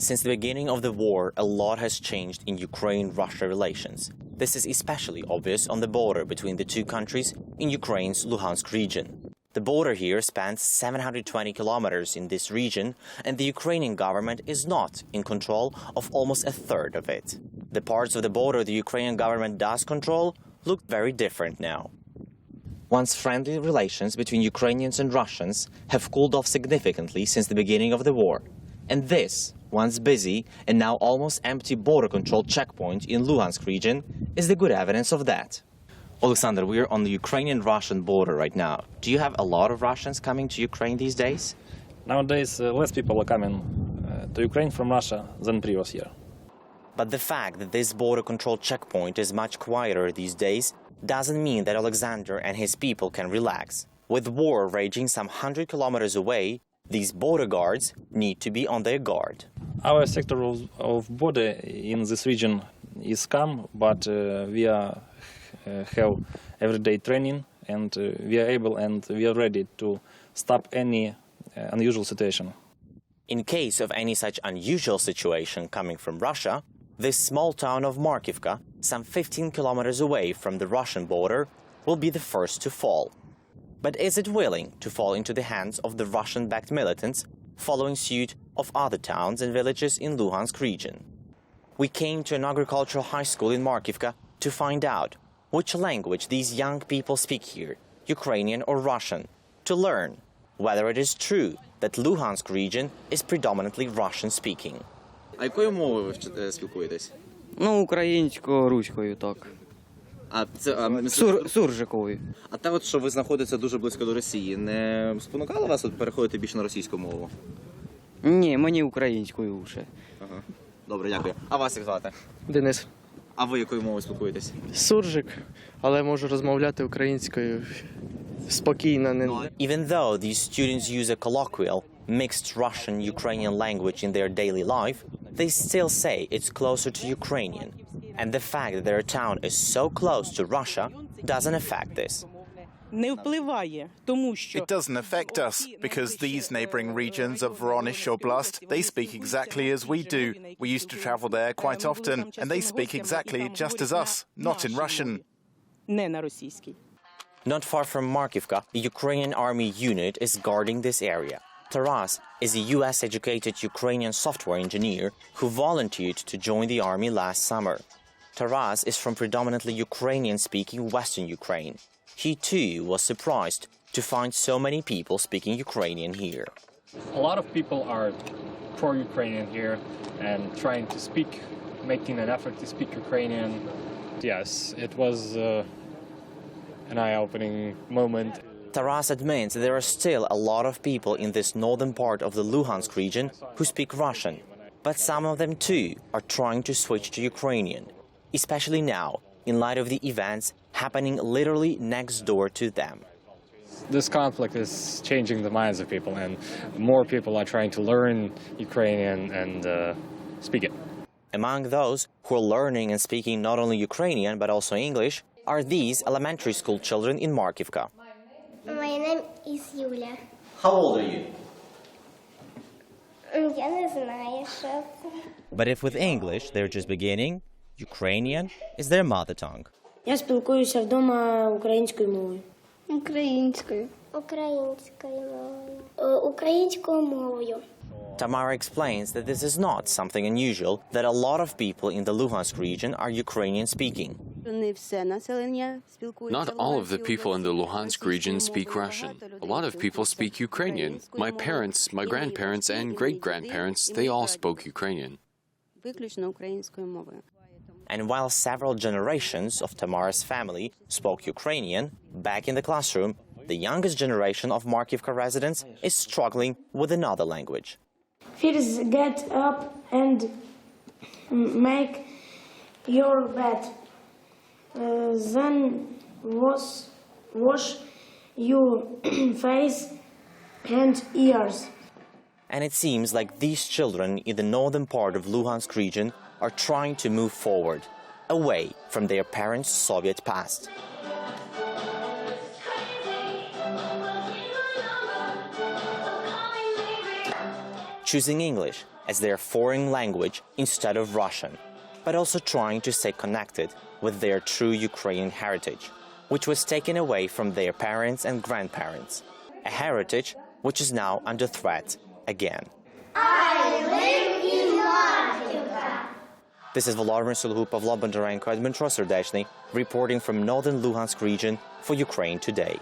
Since the beginning of the war, a lot has changed in Ukraine-Russia relations. This is especially obvious on the border between the two countries in Ukraine's Luhansk region. The border here spans 720 kilometers in this region, and the Ukrainian government is not in control of almost a third of it. The parts of the border the Ukrainian government does control look very different now. Once friendly relations between Ukrainians and Russians have cooled off significantly since the beginning of the war, and this once busy and now almost empty border control checkpoint in Luhansk region is the good evidence of that. Alexander, we are on the Ukrainian-Russian border right now. Do you have a lot of Russians coming to Ukraine these days? Nowadays, less people are coming to Ukraine from Russia than previous year. But the fact that this border control checkpoint is much quieter these days doesn't mean that Alexander and his people can relax. With war raging some 100 kilometers away, these border guards need to be on their guard. Our sector of border in this region is calm, but we have everyday training, and we are able and we are ready to stop any unusual situation. In case of any such unusual situation coming from Russia, this small town of Markivka, some 15 kilometers away from the Russian border, will be the first to fall. But is it willing to fall into the hands of the Russian-backed militants, following suit of other towns and villages in Luhansk region? We came to an agricultural high school in Markivka to find out which language these young people speak here, Ukrainian or Russian, to learn whether it is true that Luhansk region is predominantly Russian-speaking. А якою мовою ви спілкуєтесь? Ну, українською, руською, так. А це Суржиковою. А те, от, що ви знаходитеся дуже близько до Росії, не спонукало вас от переходити більше на російську мову? Ні, мені українською лише. Ага. Добре, дякую. А вас як звати? Денис. А ви якою мовою спілкуєтесь? Суржик, але можу розмовляти українською спокійно. Even though these students use a colloquial, mixed Russian-Ukrainian language in their daily life, they still say it's closer to Ukrainian. And the fact that their town is so close to Russia doesn't affect this. It doesn't affect us, because these neighboring regions of Voronezh Oblast, they speak exactly as we do. We used to travel there quite often, and they speak exactly just as us, not in Russian. Not far from Markivka, a Ukrainian army unit is guarding this area. Taras is a US-educated Ukrainian software engineer who volunteered to join the army last summer. Taras is from predominantly Ukrainian-speaking Western Ukraine. He too was surprised to find so many people speaking Ukrainian here. A lot of people are pro-Ukrainian here and trying to speak, making an effort to speak Ukrainian. Yes, it was an eye-opening moment. Taras admits there are still a lot of people in this northern part of the Luhansk region who speak Russian, but some of them too are trying to switch to Ukrainian, especially now, in light of the events happening literally next door to them. This conflict is changing the minds of people, and more people are trying to learn Ukrainian and speak it. Among those who are learning and speaking not only Ukrainian but also English are these elementary school children in Markivka. My name is Yulia. How old are you? Я не знаю, що це. But if with English they're just beginning, Ukrainian is their mother tongue. Я спілкуюся вдома українською мовою. Українською. Українською мовою. Tamara explains that this is not something unusual, that a lot of people in the Luhansk region are Ukrainian-speaking. Not all of the people in the Luhansk region speak Russian. A lot of people speak Ukrainian. My parents, my grandparents, and great-grandparents, they all spoke Ukrainian. And while several generations of Tamara's family spoke Ukrainian, back in the classroom, the youngest generation of Markivka residents is struggling with another language. First, get up and make your bed. Then wash your face and ears. And it seems like these children in the northern part of Luhansk region are trying to move forward, away from their parents' Soviet past. Choosing English as their foreign language instead of Russian, but also trying to stay connected with their true Ukrainian heritage, which was taken away from their parents and grandparents, a heritage which is now under threat again. This is Volodymyr Sulhu, Pavlo Bondarenko, and Dmytro Serdechny reporting from northern Luhansk region for Ukraine Today.